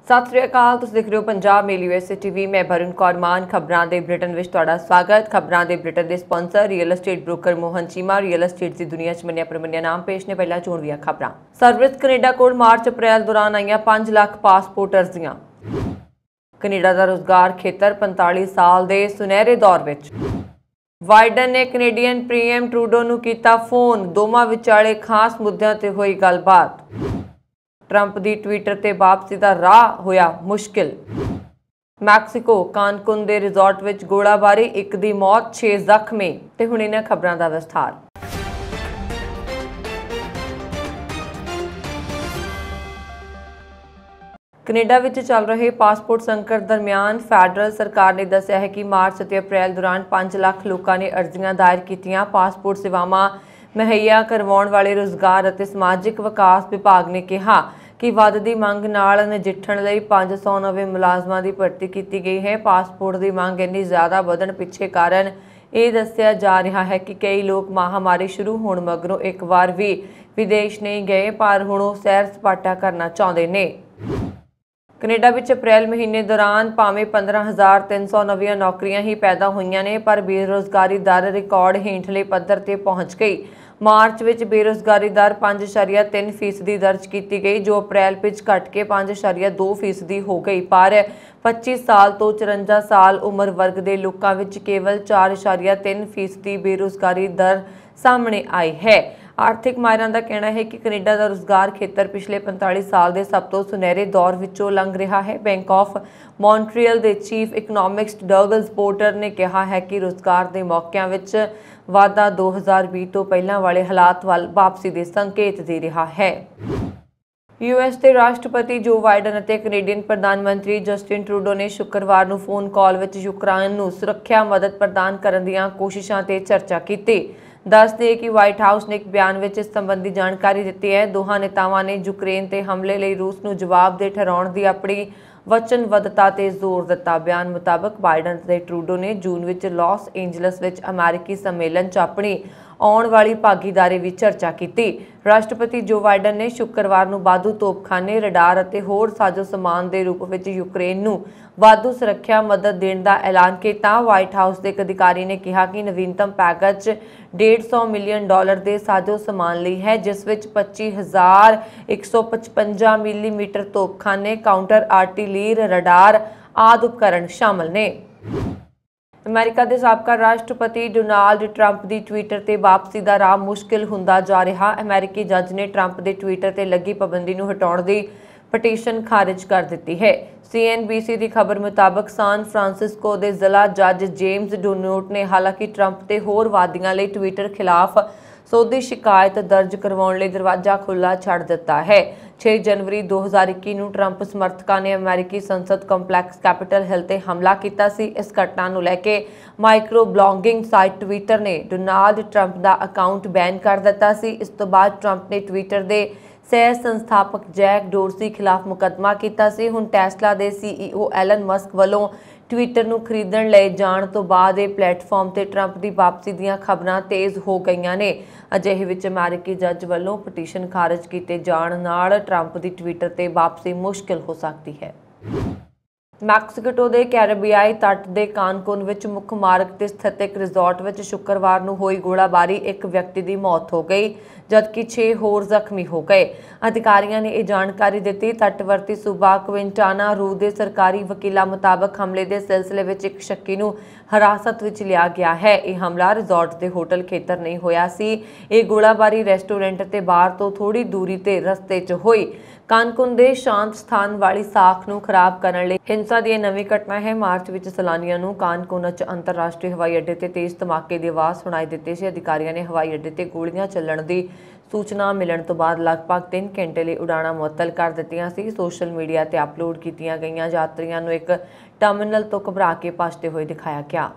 सत श्री अकाल, तुसीं देख रहे हो पंजाब मेल यूएसए टीवी। मैं वरुण कौर मान। खबरां दे ब्रिटेन विच तुहाडा स्वागत। खबरां दे ब्रिटेन दे sponsor real estate broker Mohan Cheema. Real estate की दुनिया च मन्निया परमन्निया नाम पेश ने। पहला चोणवीआं खबरां। सर्विस कनेडा कोल मार्च अप्रैल दौरान आईयां 5 लाख पासपोर्ट अर्जियां। कनेडा का रोजगार खेतर 45 साल के सुनहरे दौर विच। बाइडन ने कनेडियन पीएम ट्रूडो नूं कीता फोन, दोवां विचाले खास मुद्दों ते होई गलबात। ट्रंप की ट्विटर ते वापसी का राह होया मुश्किल। मैक्सीको कानकुन के रिजॉर्ट विच गोलाबारी, एक दी मौत, 6 जख्मी। ते हुण इन्हां खबरां दा विस्तार। कनेडा विच चल रहे पासपोर्ट संकट दरमियान फैडरल सरकार ने दस्सिया है कि मार्च और अप्रैल दौरान 5 लाख लोगों ने अर्जियां दायर कीतियां। पासपोर्ट सेवावां मुहैया करवाउण वाले रोजगार और समाजिक विकास विभाग ने कहा कि वधदी मंग नाल नजिठण लई 500 नवे मुलाजमां की भर्ती की गई है। पासपोर्ट की मंग इन्नी ज़्यादा वधण पिछे कारण ये दस्सिया जा रहा है कि कई लोग महामारी शुरू होने मगरों एक बार भी विदेश नहीं गए, पर हुण वो सैर सपाटा करना चाहते ने। कनेडा विच अप्रैल महीने दौरान भावें 15,300 नवीं नौकरियां ही पैदा हुई ने, पर बेरोजगारी दर रिकॉर्ड हेठले पद्धर ते पहुंच गई। मार्च विच बेरोजगारी दर 5.3% दर्ज की गई, जो अप्रैल विच घट के 5.2% हो गई। पर 25 साल तो 54 साल उम्र वर्ग के लोगों विच केवल 4.3% बेरोजगारी दर सामने आई है। आर्थिक माहिरां का कहना है कि कनेडा का रोजगार खेतर पिछले 45 साल के सब तो सुनहरे दौर विचों लंघ रहा है। बैंक ऑफ मॉन्ट्रियल के चीफ इकनॉमिस्ट डगलस पोर्टर ने कहा है कि रोजगार के मौकों विच वाधा 2020 तो पहला वाले हालात वाल वापसी के संकेत दे रहा है। यूएस के राष्ट्रपति जो बाइडन और कनेडियन प्रधानमंत्री जस्टिन ट्रूडो ने शुक्रवार को फोन कॉल विच यूक्रेन को सुरक्षा मदद प्रदान करने दी कोशिशों पर चर्चा की। दस दे कि व्हाइट हाउस ने एक बयान में इस संबंधी जानकारी दी है। दोहां नेतावां ने यूक्रेन के हमले लिए रूस को जवाब दे ठहराने की अपनी वचनबद्धता ते जोर दिता। बयान मुताबक बाइडन ते ट्रूडो ने जून विच लॉस एंजलस विच अमेरिकी सम्मेलन च अपनी आने वाली भागीदारी की चर्चा की। राष्ट्रपति जो बाइडन ने शुक्रवार को वाधू तोपखाने, रडार और होर साजो समान के रूप में यूक्रेन को वाधू सुरक्षा मदद देने का ऐलान किया। व्हाइट हाउस के एक अधिकारी ने कहा कि नवीनतम पैकेज $150 मिलियन के साजो समान ਲਈ है, जिस विच 25,155 मिलीमीटर तोपखाने, काउंटर आर्टिलरी, रडार आदि उपकरण शामिल ने। अमेरिका के साबका राष्ट्रपति डोनाल्ड ट्रंप की ट्विटर से वापसी का राह मुश्किल होंदा जा रहा। अमेरिकी जज ने ट्रंप के ट्विटर से लगी पाबंदी को हटाने की पटीशन खारिज कर दी है। CNBC की खबर मुताबक सान फ्रांसिस्को के जिला जज जेम्स डोनोट ने हालांकि ट्रंप के होर वादियों लिए ट्विटर खिलाफ सौदी शिकायत दर्ज करवाने लिए दरवाजा खुला छड़ दिता है। 6 जनवरी 2021 को ट्रंप समर्थकों ने अमेरिकी संसद कंपलैक्स कैपिटल हिल से हमला किया। इस घटना को लैके माइक्रो ब्लॉगिंग साइट ट्विटर ने डोनाल्ड ट्रंप का अकाउंट बैन कर दिता। इस तो बाद ट्रंप ने ट्विटर के सह संस्थापक जैक डोरसी खिलाफ मुकदमा किया। हुण टेस्ला के CEO एलन मस्क वालों ट्विटर को खरीदण ले जाण तो बाद ये प्लेटफॉर्म से ट्रंप की वापसी दीयां खबरां तेज़ हो गई ने। अजिहे विच अमेरिकी जज वालों पटीशन खारिज किए जाण नाल ट्रंप की ट्विटर से वापसी मुश्किल हो सकती है। मैक्सिको के कैरेबियाई तट के कानकुन विच मुख मार्ग से स्थित एक रिजॉर्ट विच शुक्रवार को हुई गोलाबारी, एक व्यक्ति की मौत हो गई जबकि 6 होर जख्मी हो गए। अधिकारियों ने यह जानकारी दी। तटवर्ती सूबा क्विंटाना रू के सरकारी वकीलों मुताबक हमले के सिलसिले में एक शक्की को हिरासत में लिया गया है। यह हमला रिजॉर्ट के होटल खेतर नहीं होया सी। ये गोलाबारी रेस्टोरेंट के बाहर तो थोड़ी दूरी ते रस्ते च हुई। कानकुन के शांत स्थान वाली साख को खराब करने लिए हिंसा की नवी घटना है। मार्च में सैलानियों को कानकुन अंतरराष्ट्रीय हवाई अड्डे से तेज धमाके की आवाज़ सुनाई दी सी। अधिकारियों ने हवाई अड्डे से गोलियां चलने की सूचना मिलने तो बाद लगभग 3 घंटे लिए उड़ाणा मुअत्तल कर दित्तियां सी। सोशल मीडिया पर अपलोड की गई यात्रियों को एक टर्मिनल तो घबरा के भजते हुए दिखाया गया।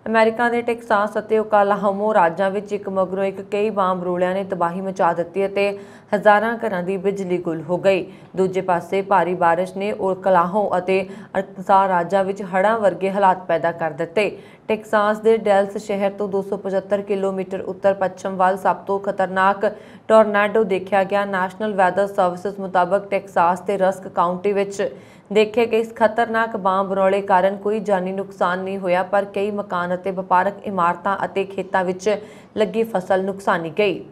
अमेरिका के टेक्सास और ओकलाहोमा राज्यों में एक मगरों एक कई बंब रोलियां ने तबाही मचा दी। ਹਜ਼ਾਰਾਂ ਘਰਾਂ ਦੀ ਬਿਜਲੀ ਗੁੱਲ ਹੋ ਗਈ। ਦੂਜੇ ਪਾਸੇ ਭਾਰੀ ਬਾਰਿਸ਼ ਨੇ ਓਕਲਾਹੋਮਾ ਅਤੇ ਅਰਕਾਨਸਾਸ ਰਾਜਾਂ ਵਿੱਚ ਹੜ੍ਹਾਂ ਵਰਗੇ ਹਾਲਾਤ ਪੈਦਾ ਕਰ ਦਿੱਤੇ। ਟੈਕਸਾਸ ਦੇ ਡੈਲਸ ਸ਼ਹਿਰ ਤੋਂ 275 ਕਿਲੋਮੀਟਰ ਉੱਤਰ ਪੱਛਮ ਵੱਲ ਸਭ ਤੋਂ ਖਤਰਨਾਕ ਟੋਰਨਾਡੋ ਦੇਖਿਆ ਗਿਆ। ਨੈਸ਼ਨਲ ਵੈਦਰ ਸਰਵਿਸਿਜ਼ ਮੁਤਾਬਕ ਟੈਕਸਾਸ ਦੇ ਰਸਕ ਕਾਉਂਟੀ ਵਿੱਚ ਦੇਖੇ ਗਏ ਇਸ ਖਤਰਨਾਕ ਬੰਬ ਬਰੌਲੇ ਕਾਰਨ ਕੋਈ ਜਾਨੀ ਨੁਕਸਾਨ ਨਹੀਂ ਹੋਇਆ, ਪਰ ਕਈ ਮਕਾਨ ਅਤੇ ਵਪਾਰਕ ਇਮਾਰਤਾਂ ਅਤੇ ਖੇਤਾਂ ਵਿੱਚ ਲੱਗੀ ਫਸਲ ਨੁਕਸਾਨੀ ਗਈ।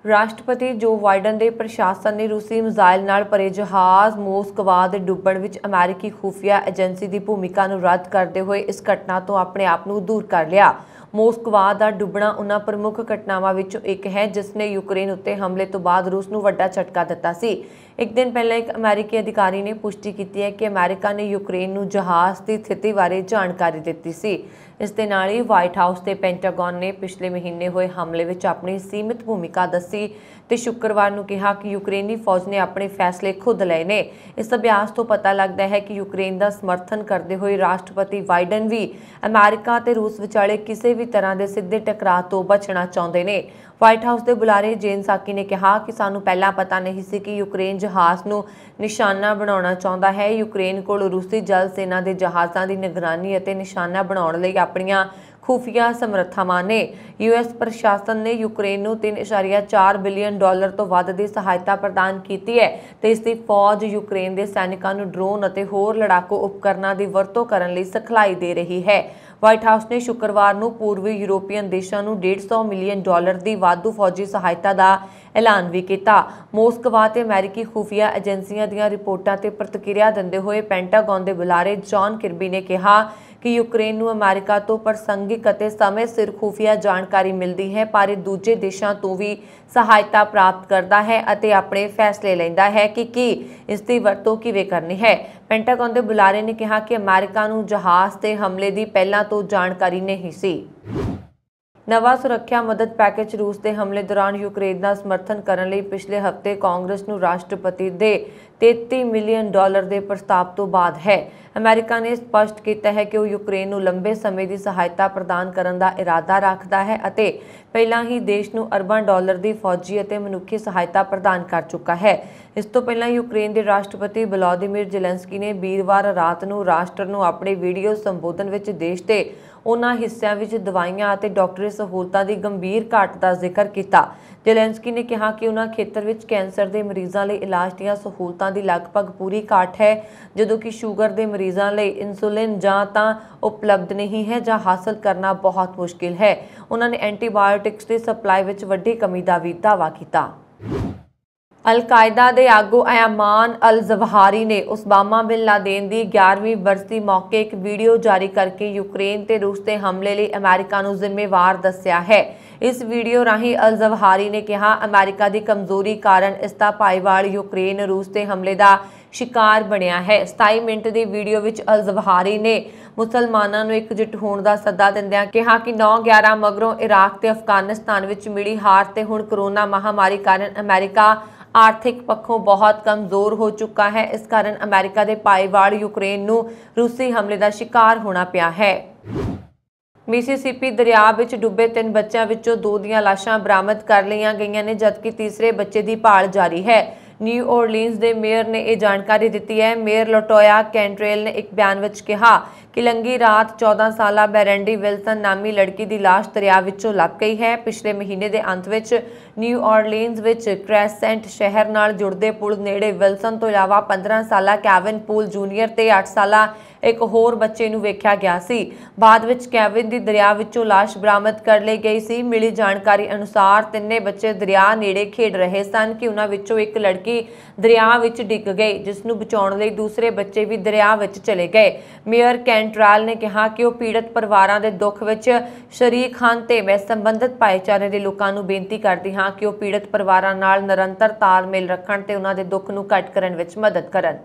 ਰਾਸ਼ਟਰਪਤੀ ਜੋ ਬਾਈਡਨ ਦੇ ਪ੍ਰਸ਼ਾਸਨ ਨੇ ਰੂਸੀ ਮਿਜ਼ਾਈਲ ਨਾਲ ਭਰੇ ਜਹਾਜ਼ ਮੋਸਕਵਾ ਦੇ ਡੁੱਬਣ ਵਿੱਚ ਅਮਰੀਕੀ ਖੁਫੀਆ ਏਜੰਸੀ ਦੀ ਭੂਮਿਕਾ ਨੂੰ ਰੱਦ ਕਰਦੇ ਹੋਏ ਇਸ ਘਟਨਾ ਤੋਂ ਆਪਣੇ ਆਪ ਨੂੰ ਦੂਰ ਕਰ ਲਿਆ। ਮੋਸਕਵਾ ਦਾ ਡੁੱਬਣਾ ਉਹਨਾਂ ਪ੍ਰਮੁੱਖ ਘਟਨਾਵਾਂ ਵਿੱਚੋਂ ਇੱਕ ਹੈ ਜਿਸ ਨੇ ਯੂਕਰੇਨ ਉੱਤੇ ਹਮਲੇ ਤੋਂ ਬਾਅਦ ਰੂਸ ਨੂੰ ਵੱਡਾ ਝਟਕਾ ਦਿੱਤਾ ਸੀ। ਇੱਕ ਦਿਨ ਪਹਿਲਾਂ ਇੱਕ ਅਮਰੀਕੀ ਅਧਿਕਾਰੀ ਨੇ ਪੁਸ਼ਟੀ ਕੀਤੀ ਹੈ ਕਿ ਅਮਰੀਕਾ ਨੇ ਯੂਕਰੇਨ ਨੂੰ ਜਹਾਜ਼ ਦੀ ਸਥਿਤੀ ਬਾਰੇ ਜਾਣਕਾਰੀ ਦਿੱਤੀ ਸੀ। ਇਸ ਦੇ ਨਾਲ ਹੀ ਵਾਈਟ ਹਾਊਸ ਤੇ ਪੈਂਟਾਗਨ ਨੇ ਪਿਛਲੇ ਮਹੀਨੇ ਹੋਏ ਹਮਲੇ ਵਿੱਚ ਆਪਣੀ ਸੀਮਿਤ ਭੂਮਿਕਾ ਦੱਸੀ ਤੇ ਸ਼ੁੱਕਰਵਾਰ ਨੂੰ ਕਿਹਾ ਕਿ ਯੂਕਰੇਨੀ ਫੌਜ ਨੇ ਆਪਣੇ ਫੈਸਲੇ ਖੁਦ ਲਏ ਨੇ। ਇਸ ਅਭਿਆਸ ਤੋਂ ਪਤਾ ਲੱਗਦਾ ਹੈ ਕਿ ਯੂਕਰੇਨ ਦਾ ਸਮਰਥਨ ਕਰਦੇ ਹੋਏ ਰਾਸ਼ਟਰਪਤੀ ਬਾਈਡਨ ਵੀ ਅਮਰੀਕਾ ਤੇ ਰੂਸ ਵਿਚਾਲੇ ਕਿਸੇ ਵੀ ਤਰ੍ਹਾਂ ਦੇ ਸਿੱਧੇ ਟਕਰਾਅ ਤੋਂ ਬਚਣਾ ਚਾਹੁੰਦੇ ਨੇ। ਵਾਈਟ ਹਾਊਸ ਦੇ ਬੁਲਾਰੇ ਜੇਨ ਸਾਕੀ ਨੇ ਕਿਹਾ ਕਿ ਸਾਨੂੰ ਪਹਿਲਾਂ ਪਤਾ ਨਹੀਂ ਸੀ ਕਿ ਯੂਕਰੇਨ ਜਹਾਜ਼ ਨੂੰ ਨਿਸ਼ਾਨਾ ਬਣਾਉਣਾ ਚਾਹੁੰਦਾ ਹੈ। ਯੂਕਰੇਨ ਕੋਲ ਰੂਸੀ ਜਲ ਸੈਨਾ ਦੇ ਜਹਾਜ਼ਾਂ ਦੀ ਨਿਗਰਾਨੀ ਅਤੇ ਨਿਸ਼ਾਨਾ ਬਣਾਉਣ ਲਈ ਆਪਣੀਆਂ ਖੁਫੀਆ ਸਮਰੱਥਾਵਾਂ ਨੇ। ਯੂਐਸ ਪ੍ਰਸ਼ਾਸਨ ਨੇ ਯੂਕਰੇਨ ਨੂੰ $3.4 ਬਿਲੀਅਨ ਤੋਂ ਵੱਧ ਦੀ ਸਹਾਇਤਾ ਪ੍ਰਦਾਨ ਕੀਤੀ ਹੈ ਤੇ ਇਸ ਦੀ ਫੌਜ ਯੂਕਰੇਨ ਦੇ ਸੈਨਿਕਾਂ ਨੂੰ ਡਰੋਨ ਅਤੇ ਹੋਰ ਲੜਾਕੂ ਉਪਕਰਨਾਂ ਦੀ ਵਰਤੋਂ ਕਰਨ ਲਈ ਸਿਖਲਾਈ ਦੇ ਰਹੀ ਹੈ। ਵਾਈਟ ਹਾਊਸ ਨੇ ਸ਼ੁੱਕਰਵਾਰ ਨੂੰ ਪੂਰਬੀ ਯੂਰੋਪੀਅਨ ਦੇਸ਼ਾਂ ਨੂੰ $150 ਮਿਲੀਅਨ ਦੀ ਵਾਧੂ ਫੌਜੀ ਸਹਾਇਤਾ ਦਾ ਐਲਾਨ ਵੀ ਕੀਤਾ। ਮੋਸਕਵਾ ਤੇ ਅਮਰੀਕੀ ਖੁਫੀਆ ਏਜੰਸੀਆਂ ਦੀਆਂ ਰਿਪੋਰਟਾਂ ਤੇ ਪ੍ਰਤੀਕਿਰਿਆ ਦਿੰਦੇ ਹੋਏ ਪੈਂਟਾਗਨ ਦੇ ਬੁਲਾਰੇ ਜੌਨ ਕਿਰਬੀ ਨੇ ਕਿਹਾ ਕਿ ਯੂਕਰੇਨ ਨੂੰ ਅਮਰੀਕਾ ਤੋਂ ਪ੍ਰਸੰਗਿਕ ਅਤੇ ਸਮੇਂ ਸਿਰ ਖੁਫੀਆ ਜਾਣਕਾਰੀ ਮਿਲਦੀ ਹੈ, ਪਰ ਇਹ ਦੂਜੇ ਦੇਸ਼ਾਂ ਤੋਂ ਵੀ ਸਹਾਇਤਾ ਪ੍ਰਾਪਤ ਕਰਦਾ ਹੈ ਅਤੇ ਆਪਣੇ ਫੈਸਲੇ ਲੈਂਦਾ ਹੈ ਕਿ ਇਸ ਦੀ ਵਰਤੋਂ ਕਿਵੇਂ ਕਰਨੀ ਹੈ। ਪੈਂਟਾਗਨ ਦੇ ਬੁਲਾਰੇ ਨੇ ਕਿਹਾ ਕਿ ਅਮਰੀਕਾ ਨੂੰ ਜਹਾਜ਼ ਤੇ ਹਮਲੇ ਦੀ ਪਹਿਲਾਂ ਤੋਂ ਜਾਣਕਾਰੀ ਨਹੀਂ ਸੀ। ਨਵਾਂ ਸੁਰੱਖਿਆ ਮਦਦ ਪੈਕੇਜ ਰੂਸ ਦੇ ਹਮਲੇ ਦੌਰਾਨ ਯੂਕਰੇਨ ਦਾ ਸਮਰਥਨ ਕਰਨ ਲਈ ਪਿਛਲੇ ਹਫ਼ਤੇ ਕਾਂਗਰਸ ਨੂੰ ਰਾਸ਼ਟਰਪਤੀ ਦੇ $33 ਮਿਲੀਅਨ ਦੇ ਪ੍ਰਸਤਾਵ ਤੋਂ ਬਾਅਦ ਹੈ। ਅਮਰੀਕਾ ਨੇ ਸਪਸ਼ਟ ਕੀਤਾ ਹੈ ਕਿ ਉਹ ਯੂਕਰੇਨ ਨੂੰ ਲੰਬੇ ਸਮੇਂ ਦੀ ਸਹਾਇਤਾ ਪ੍ਰਦਾਨ ਕਰਨ ਦਾ ਇਰਾਦਾ ਰੱਖਦਾ ਹੈ ਅਤੇ ਪਹਿਲਾਂ ਹੀ ਦੇਸ਼ ਨੂੰ ਅਰਬਾਂ ਡਾਲਰ ਦੀ ਫੌਜੀ ਅਤੇ ਮਨੁੱਖੀ ਸਹਾਇਤਾ ਪ੍ਰਦਾਨ ਕਰ ਚੁੱਕਾ ਹੈ। ਇਸ ਤੋਂ ਪਹਿਲਾਂ ਯੂਕਰੇਨ ਦੇ ਰਾਸ਼ਟਰਪਤੀ ਵਲੋਦੀਮੀਰ ਜ਼ੈਲੈਂਸਕੀ ਨੇ ਵੀਰਵਾਰ ਰਾਤ ਨੂੰ ਰਾਸ਼ਟਰ ਨੂੰ ਆਪਣੇ ਵੀਡੀਓ ਸੰਬੋਧਨ ਵਿੱਚ ਦੇਸ਼ ਦੇ ਉਹਨਾਂ ਹਿੱਸਿਆਂ ਵਿੱਚ ਦਵਾਈਆਂ ਅਤੇ ਡਾਕਟਰੀ ਸਹੂਲਤਾਂ ਦੀ ਗੰਭੀਰ ਘਾਟ ਦਾ ਜ਼ਿਕਰ ਕੀਤਾ। ਜ਼ੈਲੈਂਸਕੀ ਨੇ ਕਿਹਾ ਕਿ ਉਹਨਾਂ ਖੇਤਰ ਵਿੱਚ ਕੈਂਸਰ ਦੇ ਮਰੀਜ਼ਾਂ ਲਈ ਇਲਾਜ ਦੀਆਂ ਸਹੂਲਤਾਂ ਦੀ ਲਗਭਗ ਪੂਰੀ ਘਾਟ ਹੈ, ਜਦੋਂ ਕਿ ਸ਼ੂਗਰ ਦੇ ਮਰੀਜ਼ਾਂ ਲਈ ਇਨਸੂਲਿਨ ਜਾਂ ਤਾਂ ਉਪਲਬਧ ਨਹੀਂ ਹੈ ਜਾਂ ਹਾਸਲ ਕਰਨਾ ਬਹੁਤ ਮੁਸ਼ਕਿਲ ਹੈ। ਉਹਨਾਂ ਨੇ ਐਂਟੀਬਾਇਓਟਿਕਸ ਦੀ ਸਪਲਾਈ ਵਿੱਚ ਵੱਡੀ ਕਮੀ ਦਾ ਵੀ ਦਾਅਵਾ ਕੀਤਾ। ਅਲ-ਕਾਇਦਾ ਦੇ ਆਗੂ ਅਯਮਾਨ ਅਲ-ਜ਼ਵਾਹਿਰੀ ਨੇ ਉਸਾਮਾ ਬਿਨ ਲਾਦੇਨ ਦੀ 11ਵੀਂ ਬਰਸੀ ਮੌਕੇ ਇੱਕ ਵੀਡੀਓ ਜਾਰੀ ਕਰਕੇ ਯੂਕਰੇਨ ਤੇ ਰੂਸ ਦੇ ਹਮਲੇ ਲਈ ਅਮਰੀਕਾ ਨੂੰ ਜ਼ਿੰਮੇਵਾਰ ਦੱਸਿਆ ਹੈ। ਇਸ ਵੀਡੀਓ ਰਾਹੀਂ ਅਲ-ਜ਼ਵਾਹਿਰੀ ਨੇ ਕਿਹਾ, ਅਮਰੀਕਾ ਦੀ ਕਮਜ਼ੋਰੀ ਕਾਰਨ ਇਸ ਦਾ ਭਾਈਵਾਲ ਯੂਕਰੇਨ ਰੂਸ ਦੇ ਹਮਲੇ ਦਾ ਸ਼ਿਕਾਰ ਬਣਿਆ ਹੈ। 27 ਮਿੰਟ ਦੀ ਵੀਡੀਓ ਵਿੱਚ ਅਲ-ਜ਼ਵਾਹਿਰੀ ਨੇ ਮੁਸਲਮਾਨਾਂ ਨੂੰ ਇਕਜੁੱਟ ਹੋਣ ਦਾ ਸੱਦਾ ਦਿੰਦਿਆਂ ਕਿਹਾ ਕਿ 9/11 ਮਗਰੋਂ ਇਰਾਕ ਤੇ ਅਫਗਾਨਿਸਤਾਨ ਵਿੱਚ ਮਿਲੀ ਹਾਰ ਤੇ ਹੁਣ ਕਰੋਨਾ ਮਹਾਮਾਰੀ ਕਾਰਨ ਅਮਰੀਕਾ ਆਰਥਿਕ ਪੱਖੋਂ ਬਹੁਤ ਕਮਜ਼ੋਰ ਹੋ ਚੁੱਕਾ ਹੈ। ਇਸ ਕਾਰਨ ਅਮਰੀਕਾ ਦੇ ਭਾਈਵਾਲ ਯੂਕਰੇਨ ਨੂੰ ਰੂਸੀ ਹਮਲੇ ਦਾ ਸ਼ਿਕਾਰ ਹੋਣਾ ਪਿਆ ਹੈ। ਮਿਸੀਸਿਪੀ ਦਰਿਆ ਵਿੱਚ ਡੁੱਬੇ 3 ਬੱਚਿਆਂ ਵਿੱਚੋਂ 2 ਦੀਆਂ ਲਾਸ਼ਾਂ ਬਰਾਮਦ ਕਰ ਲਈਆਂ ਗਈਆਂ ਨੇ, ਜਦਕਿ ਤੀਸਰੇ ਬੱਚੇ ਦੀ ਭਾਲ ਜਾਰੀ ਹੈ। ਨਿਊ ਓਰਲੀਨਜ਼ ਦੇ ਮੇਅਰ ਨੇ ਇਹ ਜਾਣਕਾਰੀ ਦਿੱਤੀ ਹੈ। ਮੇਅਰ ਲਟੋਇਆ ਕੈਂਟਰੇਲ ਨੇ ਇੱਕ ਬਿਆਨ ਵਿੱਚ ਕਿਹਾ ਕਿ ਲੰਘੀ ਰਾਤ 14 ਸਾਲਾ ਬੈਰੈਂਡੀ ਵਿਲਸਨ ਨਾਮੀ ਲੜਕੀ ਦੀ ਲਾਸ਼ ਦਰਿਆ ਵਿੱਚੋਂ ਲੱਭ ਗਈ ਹੈ। ਪਿਛਲੇ ਮਹੀਨੇ ਦੇ ਅੰਤ ਵਿੱਚ ਨਿਊ ਓਰਲੀਨਜ਼ ਵਿੱਚ ਕ੍ਰੈਸੈਂਟ ਸ਼ਹਿਰ ਨਾਲ ਜੁੜਦੇ ਪੁਲ ਨੇੜੇ ਵਿਲਸਨ ਤੋਂ ਇਲਾਵਾ 15 ਸਾਲਾ ਕੈਵਿਨ ਪੂਲ ਜੂਨੀਅਰ ਤੇ 8 ਸਾਲਾ ਇੱਕ ਹੋਰ ਬੱਚੇ ਨੂੰ ਵੇਖਿਆ ਗਿਆ ਸੀ। ਬਾਅਦ ਵਿੱਚ ਕੈਵਿਨ ਦੀ ਦਰਿਆ ਵਿੱਚੋਂ ਲਾਸ਼ ਬਰਾਮਦ ਕਰ ਲਈ ਗਈ ਸੀ। ਮਿਲੀ ਜਾਣਕਾਰੀ ਅਨੁਸਾਰ ਤਿੰਨੇ ਬੱਚੇ ਦਰਿਆ ਨੇੜੇ ਖੇਡ ਰਹੇ ਸਨ ਕਿ ਉਹਨਾਂ ਵਿੱਚੋਂ ਇੱਕ ਲੜਕੀ ਦਰਿਆ ਵਿੱਚ ਡਿੱਗ ਗਈ, ਜਿਸ ਨੂੰ ਬਚਾਉਣ ਲਈ ਦੂਸਰੇ ਬੱਚੇ ਵੀ ਦਰਿਆ ਵਿੱਚ ਚਲੇ ਗਏ। ਮੇਅਰ ਕੈਂਟਰੇਲ ਨੇ ਕਿਹਾ ਕਿ ਉਹ ਪੀੜਤ ਪਰਿਵਾਰਾਂ ਦੇ ਦੁੱਖ ਵਿੱਚ ਸ਼ਰੀਕ ਹਨ ਤੇ ਮੈਂ ਸੰਬੰਧਿਤ ਭਾਈਚਾਰੇ ਦੇ ਲੋਕਾਂ ਨੂੰ ਬੇਨਤੀ ਕਰਦੀ ਹਾਂ ਕਿ ਉਹ ਪੀੜਤ ਪਰਿਵਾਰਾਂ ਨਾਲ ਨਿਰੰਤਰ ਤਾਲਮੇਲ ਰੱਖਣ ਤੇ ਉਹਨਾਂ ਦੇ ਦੁੱਖ ਨੂੰ ਘੱਟ ਕਰਨ ਵਿੱਚ ਮਦਦ ਕਰਨ।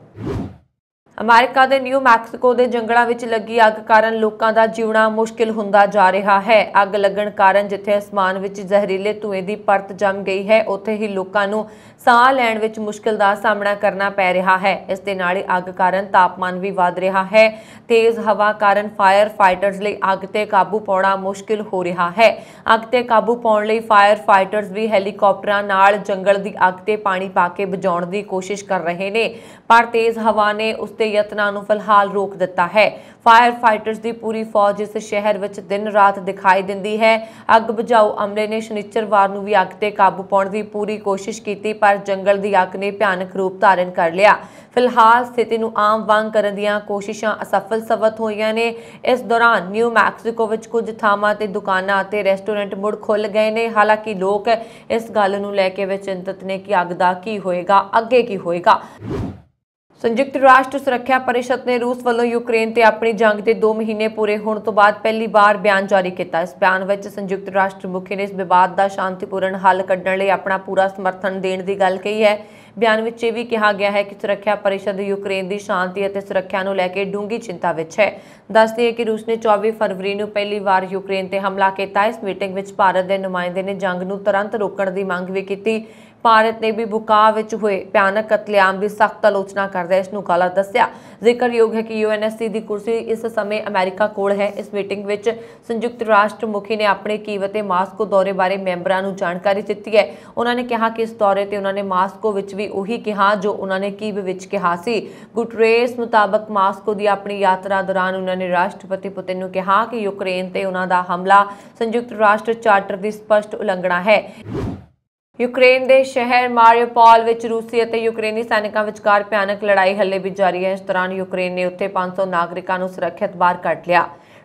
ਅਮਰੀਕਾ ਦੇ ਨਿਊ ਮੈਕਸੀਕੋ ਦੇ ਜੰਗਲਾਂ ਵਿੱਚ ਲੱਗੀ ਅੱਗ ਕਾਰਨ ਲੋਕਾਂ ਦਾ ਜਿਉਣਾ ਮੁਸ਼ਕਿਲ ਹੁੰਦਾ ਜਾ ਰਿਹਾ ਹੈ। ਅੱਗ ਲੱਗਣ ਕਾਰਨ ਜਿੱਥੇ ਅਸਮਾਨ ਵਿੱਚ ਜ਼ਹਿਰੀਲੇ ਧੂਏ ਦੀ ਪਰਤ ਜੰਮ ਗਈ ਹੈ, ਉੱਥੇ ਹੀ ਲੋਕਾਂ ਨੂੰ ਸਾਹ ਲੈਣ ਵਿੱਚ ਮੁਸ਼ਕਲ ਦਾ ਸਾਹਮਣਾ ਕਰਨਾ ਪੈ ਰਿਹਾ ਹੈ। ਇਸ ਦੇ ਨਾਲ ਹੀ ਅੱਗ ਕਾਰਨ ਤਾਪਮਾਨ ਵੀ ਵਧ ਰਿਹਾ ਹੈ। ਤੇਜ਼ ਹਵਾ ਕਾਰਨ ਫਾਇਰ ਫਾਈਟਰਸ ਲਈ ਅੱਗ ਤੇ ਕਾਬੂ ਪਾਉਣਾ ਮੁਸ਼ਕਿਲ ਹੋ ਰਿਹਾ ਹੈ। ਅੱਗ ਤੇ ਕਾਬੂ ਪਾਉਣ ਲਈ ਫਾਇਰ ਫਾਈਟਰਸ ਵੀ ਹੈਲੀਕਾਪਟਰਾਂ ਨਾਲ ਜੰਗਲ ਦੀ ਅੱਗ ਤੇ ਪਾਣੀ ਪਾ ਕੇ ਬੁਝਾਉਣ ਦੀ ਕੋਸ਼ਿਸ਼ ਕਰ ਰਹੇ ਨੇ, ਪਰ ਤੇਜ਼ ਹਵਾ ਨੇ ਉਸ ਦੇ ਯਤਨਾਂ ਨੂੰ ਫਿਲਹਾਲ ਰੋਕ ਦਿੱਤਾ ਹੈ। ਫਾਇਰ ਫਾਈਟਰਸ ਦੀ ਪੂਰੀ ਫੌਜ ਇਸ ਸ਼ਹਿਰ ਵਿੱਚ ਦਿਨ ਰਾਤ ਦਿਖਾਈ ਦਿੰਦੀ ਹੈ। ਅੱਗ ਬੁਝਾਊ ਅਮਲੇ ਨੇ ਸ਼ਨੀਚਰਵਾਰ ਨੂੰ ਵੀ ਅੱਗ ਤੇ ਕਾਬੂ ਪਾਉਣ ਦੀ ਪੂਰੀ ਕੋਸ਼ਿਸ਼ ਕੀਤੀ, ਪਰ ਜੰਗਲ ਦੀ ਅੱਗ ਨੇ ਭਿਆਨਕ ਰੂਪ ਧਾਰਨ ਕਰ ਲਿਆ। ਫਿਲਹਾਲ ਸਥਿਤੀ ਨੂੰ ਆਮ ਵਾਂਗ ਕਰਨ ਦੀਆਂ ਕੋਸ਼ਿਸ਼ਾਂ ਅਸਫਲ ਸਾਬਤ ਹੋਈਆਂ ਨੇ। ਇਸ ਦੌਰਾਨ ਨਿਊ ਮੈਕਸੀਕੋ ਵਿੱਚ ਕੁਝ ਥਾਵਾਂ ਤੇ ਦੁਕਾਨਾਂ ਅਤੇ ਰੈਸਟੋਰੈਂਟ ਮੁੜ ਖੁੱਲ੍ਹ ਗਏ ਨੇ। ਹਾਲਾਂਕਿ ਲੋਕ ਇਸ ਗੱਲ ਨੂੰ ਲੈ ਕੇ ਚਿੰਤਤ ਨੇ ਕਿ ਅੱਗ ਦਾ ਕੀ ਹੋਏਗਾ, ਅੱਗੇ ਕੀ ਹੋਏਗਾ। संयुक्त राष्ट्र सुरक्षा परिषद ने रूस वालों यूक्रेन ते अपनी जंग के 2 महीने पूरे होने तो बाद पहली बार बयान जारी किया। इस बयान में संयुक्त राष्ट्र मुखी ने इस विवाद का शांतिपूर्ण हल कढ़ने लई अपना पूरा समर्थन देने की गल कही है। बयान में यह भी कहा गया है कि सुरक्षा परिषद यूक्रेन की शांति और सुरक्षा को लैके डूंगी चिंता में है। दस दिए कि रूस ने 24 फरवरी को पहली बार यूक्रेन पर हमला किया। इस मीटिंग में भारत के नुमाइंदे ने जंग को तुरंत रोकने की मंग भी की। भारत ने भी बुकाव में हुए भयानक कतलेआम की सख्त आलोचना करदे इसनूं गलत दस्सिया। जिक्रयोग है कि यूएनएससी की कुर्सी इस समय अमेरिका कोल है। इस मीटिंग में संयुक्त राष्ट्र मुखी ने अपने कीव ते मास्को दौरे बारे मैंबरां नूं जानकारी दी है। उन्होंने कहा कि इस दौरे ते उन्होंने मास्को विच भी उही कहा जो उन्होंने कीव विच कहा सी। गुटरेस मुताबक मास्को की अपनी यात्रा दौरान उन्होंने राष्ट्रपति पुतिन नूं कहा कि यूक्रेन ते उन्हां दा हमला संयुक्त राष्ट्र चार्टर की स्पष्ट उलंघना है। यूक्रेन के शहर मारियोपोल में रूसी और यूक्रेनी सैनिकों विचकार भयानक लड़ाई हले भी जारी है। इस दौरान यूक्रेन ने उत्थे 500 नागरिकों को सुरक्षित बाहर कढ़ लिया।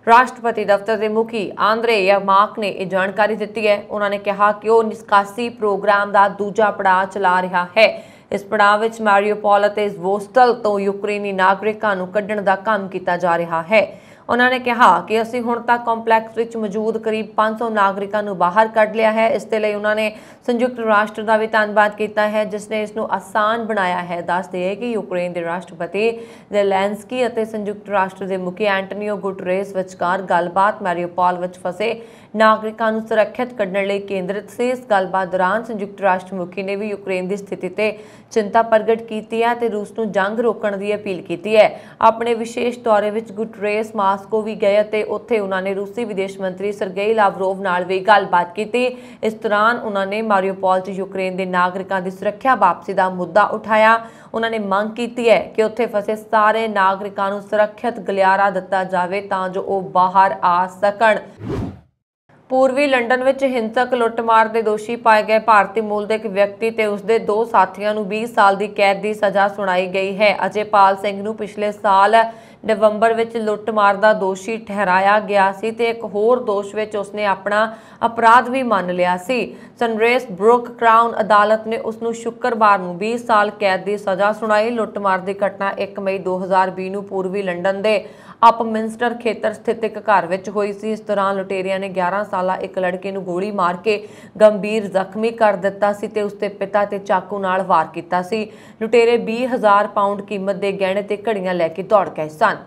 राष्ट्रपति दफ्तर के मुखी आंद्रे यरमाक ने यह जानकारी दी है। उन्होंने कहा कि वह निष्कासी प्रोग्राम का दूजा पड़ाव चला रहा है। इस पड़ाव में मारियोपोल और वोस्टल तो यूक्रेनी नागरिकों को कढ़ण का काम किया जा रहा है। उन्होंने कहा कि असीं हुण तक कॉम्पलैक्स विच मौजूद करीब 500 नागरिकों को बाहर कढ़ लिया है। इसके लिए उन्होंने संयुक्त राष्ट्र का भी धन्यवाद किया है जिसने इसनूं आसान बनाया है। दस दिए कि यूक्रेन के राष्ट्रपति ज़ेलेंस्की और संयुक्त राष्ट्र के मुखी एंटोनियो गुटरेस विचकार गलबात मारियोपोल विच फसे नागरिकों को सुरक्षित कढ़ने लई केंद्रित सी। इस गलबात दौरान संयुक्त राष्ट्र मुखी ने भी यूक्रेन की स्थिति ते चिंता प्रगट की है ते रूस नूं जंग रोकण की अपील की है। अपने विशेष दौरे विच गुटरेस मास्को भी गए ते उत्थे उन्होंने रूसी विदेश मंत्री सरगेई लावरोव नाल भी गलबात की। इस दौरान उन्होंने मारियोपोल च यूक्रेन के नागरिकों की सुरक्षा वापसी का मुद्दा उठाया। उन्होंने मांग की है कि उत्थे फसे सारे नागरिकों को सुरक्षित गलियारा दिता जाए तां जो वो बाहर आ सकण। पूर्वी लंडन में हिंसक लुੱਟਮਾਰ के दोषी पाए गए भारतीय मूल के एक व्यक्ति ते उसके 2 साथियों को 20 साल की कैद की सज़ा सुनाई गई है। अजयपाल सिंह को पिछले साल नवंबर में लुੱਟਮਾਰ का दोषी ठहराया गया सी ते एक होर दोष में उसने अपना अपराध भी मान लिया सी। सनरेस ब्रुक क्राउन अदालत ने उसनूं शुक्रवार को 20 साल कैद की सज़ा सुनाई। लुੱਟਮਾਰ की घटना 1 मई 2020 को पूर्वी लंडन के अपमिंस्टर खेतर स्थित एक घर में हुई सी। इस दौरान लुटेरिया ने 11 साल एक लड़के को गोली मार के गंभीर जख्मी कर दिता सी ते उसके पिता ते चाकू नाल वार किया सी। लुटेरे 20,000 पाउंड कीमत के गहने ते घड़ियां लैके दौड़ गए सन।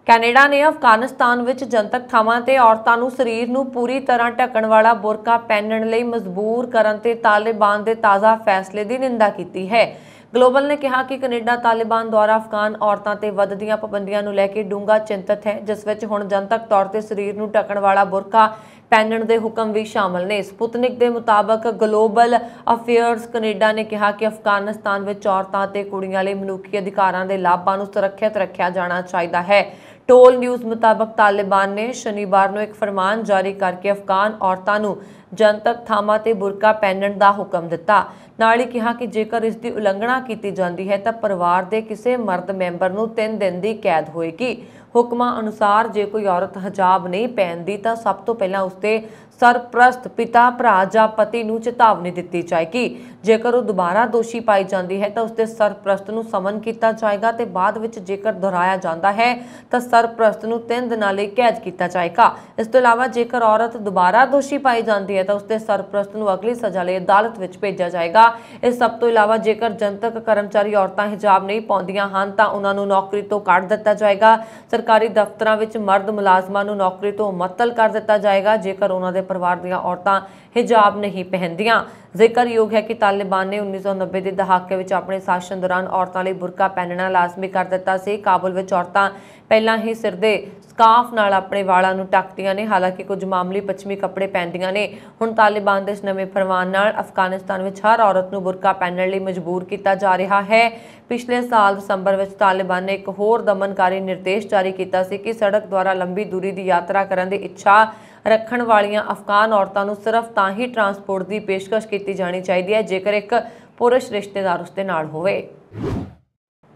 कैनेडा ने अफगानिस्तान में जनतक थावां ते औरतां नूं शरीर नूं पूरी तरह ढकण वाला बुरका पहनण लई मजबूर करन ते तालिबान के ताज़ा फैसले की निंदा की है। ग्लोबल ने कहा कि कनेडा तालिबान द्वारा अफगान औरतों ते वधदियां पाबंदियां नूं लैके डूंगा चिंतित है, जिस विच हुण जनतक तौर ते शरीर नूं ढकण वाला बुरका पहनण दे हुक्म भी शामिल ने। स्पुतनिक के मुताबक ग्लोबल अफेयर्स कनेडा ने कहा कि अफगानिस्तान में औरतों ते कुड़ियां लई मनुखी अधिकारां दे लाभां नूं सुरक्षित रखा जाना चाहिए है। टोल न्यूज़ मुताबक तालिबान ने शनिवार को एक फरमान जारी करके अफगान औरतों को जनतक थावां ते बुरका पहनण का हुक्म दिता। नाल ही कहा कि जेकर इसकी उलंघना की जाती है तो परिवार के किसी मर्द मैंबर को 3 दिन की कैद होएगी। हुक्मां अनुसार जे कोई औरत हिजाब नहीं पहनती तो सब तो पहला उसके सरप्रस्त पिता भरा या पति को चेतावनी दी जाएगी। जेकर वो दोबारा दोषी पाई जाती है तो उसके सरप्रस्त को समन किया जाएगा तो बाद में जेकर दोहराया जाता है तो सरप्रस्त को 3 दिनों लिए कैद किया जाएगा। इस तो इलावा जेकर औरत दोबारा दोषी पाई जाती है तो उसके सरप्रस्त को अगली सज़ा लिए अदालत में भेजा जाएगा। इस सब तो इलावा जेकर जनतक कर्मचारी औरतां हिजाब नहीं पाउंदियां हन तां उन्हां नूं नौकरी तो कढ़ दिता जाएगा। सरकारी दफ्तरां विच मर्द मुलाजमां नूं नौकरी तो मुअत्तल कर दिता जाएगा जेकर उन्हां दे ਦੇ ਪਰਿਵਾਰ ਦੀਆਂ ਔਰਤਾਂ ਹਿਜਾਬ ਨਹੀਂ ਪਹਿਨਦੀਆਂ। ਜ਼ਿਕਰਯੋਗ ਹੈ ਕਿ ਤਾਲਿਬਾਨ ਨੇ 1990 ਦੇ ਦਹਾਕੇ ਵਿੱਚ ਆਪਣੇ ਸ਼ਾਸਨ ਦੌਰਾਨ ਔਰਤਾਂ ਲਈ ਬੁਰਕਾ ਪਹਿਨਣਾ ਲਾਜ਼ਮੀ ਕਰ ਦਿੱਤਾ ਸੀ। ਕਾਬੁਲ ਵਿੱਚ ਔਰਤਾਂ ਪਹਿਲਾਂ ਹੀ ਸਿਰ ਦੇ ਸਕਾਰਫ ਨਾਲ ਆਪਣੇ ਵਾਲਾਂ ਨੂੰ ਢੱਕਦੀਆਂ ਨੇ, ਹਾਲਾਂਕਿ ਕੁਝ ਮਾਮੂਲੀ ਪੱਛਮੀ ਕੱਪੜੇ ਪਹਿਨਦੀਆਂ ਨੇ। ਹੁਣ ਤਾਲਿਬਾਨ ਦੇ ਇਸ ਨਵੇਂ ਫਰਮਾਨ ਨਾਲ ਅਫਗਾਨਿਸਤਾਨ ਵਿੱਚ ਹਰ ਔਰਤ ਨੂੰ ਬੁਰਕਾ ਪਹਿਨਣ ਲਈ ਮਜਬੂਰ ਕੀਤਾ ਜਾ ਰਿਹਾ ਹੈ। ਪਿਛਲੇ ਸਾਲ ਦਸੰਬਰ ਵਿੱਚ ਤਾਲਿਬਾਨ ਨੇ ਇੱਕ ਹੋਰ ਦਮਨਕਾਰੀ ਨਿਰਦੇਸ਼ ਜਾਰੀ ਕੀਤਾ ਸੀ ਕਿ ਸੜਕ ਦੁਆਰਾ ਲੰਬੀ ਦੂਰੀ ਦੀ ਯਾਤਰਾ ਕਰਨ ਦੀ ਇੱਛਾ ਰੱਖਣ ਵਾਲੀਆਂ ਅਫਗਾਨ ਔਰਤਾਂ ਨੂੰ ਸਿਰਫ ਤਾਂ ਹੀ ਟਰਾਂਸਪੋਰਟ ਦੀ ਪੇਸ਼ਕਸ਼ ਕੀਤੀ ਜਾਣੀ ਚਾਹੀਦੀ ਹੈ ਜੇਕਰ ਇੱਕ ਪੁਰਸ਼ ਰਿਸ਼ਤੇਦਾਰ ਉਸ ਦੇ ਨਾਲ ਹੋਵੇ।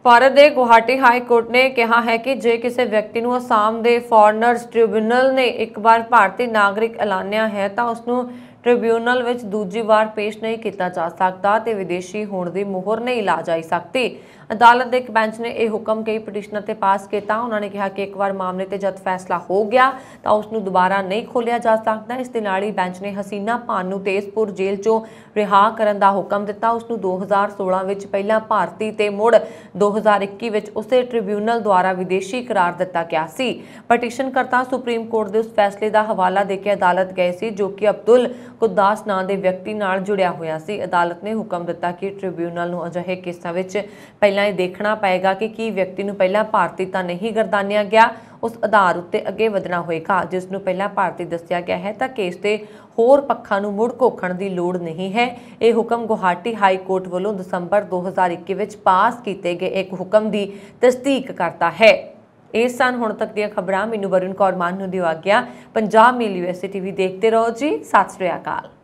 ਭਾਰਤ ਦੇ ਗੁਹਾਟੀ ਹਾਈ ਕੋਰਟ ਨੇ ਕਿਹਾ ਹੈ ਕਿ ਜੇ ਕਿਸੇ ਵਿਅਕਤੀ ਨੂੰ ਅਸਾਮ ਦੇ ਫੋਰਨਰਸ ਟ੍ਰਿਬਿਊਨਲ ਨੇ ਇੱਕ ਵਾਰ ਭਾਰਤੀ ਨਾਗਰਿਕ ਐਲਾਨਿਆ ਹੈ ਤਾਂ ਉਸ ਨੂੰ ਟ੍ਰਿਬਿਊਨਲ ਵਿੱਚ ਦੂਜੀ ਵਾਰ ਪੇਸ਼ ਨਹੀਂ ਕੀਤਾ ਜਾ ਸਕਦਾ ਤੇ ਵਿਦੇਸ਼ੀ ਹੋਣ ਦੀ ਮੁਹਰ ਨਹੀਂ ਲਾ ਜਾ ਸਕਦੀ। ਅਦਾਲਤ ਦੇ ਇੱਕ ਬੈਂਚ ਨੇ ਇਹ ਹੁਕਮ ਕਈ ਪਟੀਸ਼ਨਰ ਤੇ ਪਾਸ ਕੀਤਾ। ਉਹਨਾਂ ਨੇ ਕਿਹਾ ਕਿ ਇੱਕ ਵਾਰ ਮਾਮਲੇ ਤੇ ਜਦ ਫੈਸਲਾ ਹੋ ਗਿਆ ਤਾਂ ਉਸ ਨੂੰ ਦੁਬਾਰਾ ਨਹੀਂ ਖੋਲ੍ਹਿਆ ਜਾ ਸਕਦਾ। ਇਸ ਦੇ ਨਾਲ ਹੀ ਬੈਂਚ ਨੇ ਹਸੀਨਾ ਭਾਨ ਨੂੰ ਤੇਜ਼ਪੁਰ ਜੇਲ੍ਹ ਚੋਂ ਰਿਹਾ ਕਰਨ ਦਾ ਹੁਕਮ ਦਿੱਤਾ। ਉਸ ਨੂੰ 2016 ਵਿੱਚ ਪਹਿਲਾਂ ਭਾਰਤੀ ਤੇ ਮੁੜ 2021 ਵਿੱਚ ਉਸੇ ਟ੍ਰਿਬਿਊਨਲ ਦੁਆਰਾ ਵਿਦੇਸ਼ੀ ਕਰਾਰ ਦਿੱਤਾ ਗਿਆ ਸੀ। ਪਟੀਸ਼ਨਕਰਤਾ ਸੁਪਰੀਮ ਕੋਰਟ ਦੇ ਉਸ ਫੈਸਲੇ ਦਾ ਹਵਾਲਾ ਦੇ ਕੇ ਅਦਾਲਤ ਗਏ ਸੀ ਜੋ ਕਿ ਅਬਦੁਲ ਕੁਦਾਸ ਨਾਂ ਦੇ ਵਿਅਕਤੀ ਨਾਲ ਜੁੜਿਆ ਹੋਇਆ ਸੀ। ਅਦਾਲਤ ਨੇ ਹੁਕਮ ਦਿੱਤਾ ਕਿ ਟ੍ਰਿਬਿਊਨਲ ਨੂੰ ਅਜਿਹੇ ਕੇਸਾਂ ਵਿੱਚ ਪਹਿਲਾਂ ਇਹ ਦੇਖਣਾ ਪਏਗਾ ਕਿ ਕੀ ਵਿਅਕਤੀ ਨੂੰ ਪਹਿਲਾਂ ਭਾਰਤੀ ਤਾਂ ਨਹੀਂ ਗਰਦਾਨਿਆ ਗਿਆ, ਉਸ ਆਧਾਰ ਉੱਤੇ ਅੱਗੇ ਵਧਣਾ ਹੋਏਗਾ। ਜਿਸ ਨੂੰ ਪਹਿਲਾਂ ਭਾਰਤੀ ਦੱਸਿਆ ਗਿਆ ਹੈ ਤਾਂ ਕੇਸ ਦੇ ਹੋਰ ਪੱਖਾਂ ਨੂੰ ਮੁੜ ਘੋਖਣ ਦੀ ਲੋੜ ਨਹੀਂ ਹੈ। ਇਹ ਹੁਕਮ ਗੁਹਾਟੀ ਹਾਈ ਕੋਰਟ ਵੱਲੋਂ ਦਸੰਬਰ 2021 ਵਿੱਚ ਪਾਸ ਕੀਤੇ ਗਏ ਇੱਕ ਹੁਕਮ ਦੀ ਤਸਦੀਕ ਕਰਦਾ ਹੈ। ਇਹ ਸਨ ਹੁਣ ਤੱਕ ਦੀਆਂ ਖਬਰਾਂ। ਮੈਨੂੰ ਵਰੁਣ ਕੌਰ ਮਾਨ ਨੂੰ ਦਿਓ ਆਗਿਆ। ਪੰਜਾਬ ਮੇਲ USA TV ਦੇਖਦੇ ਰਹੋ ਜੀ। ਸਤਿ ਸ੍ਰੀ ਅਕਾਲ।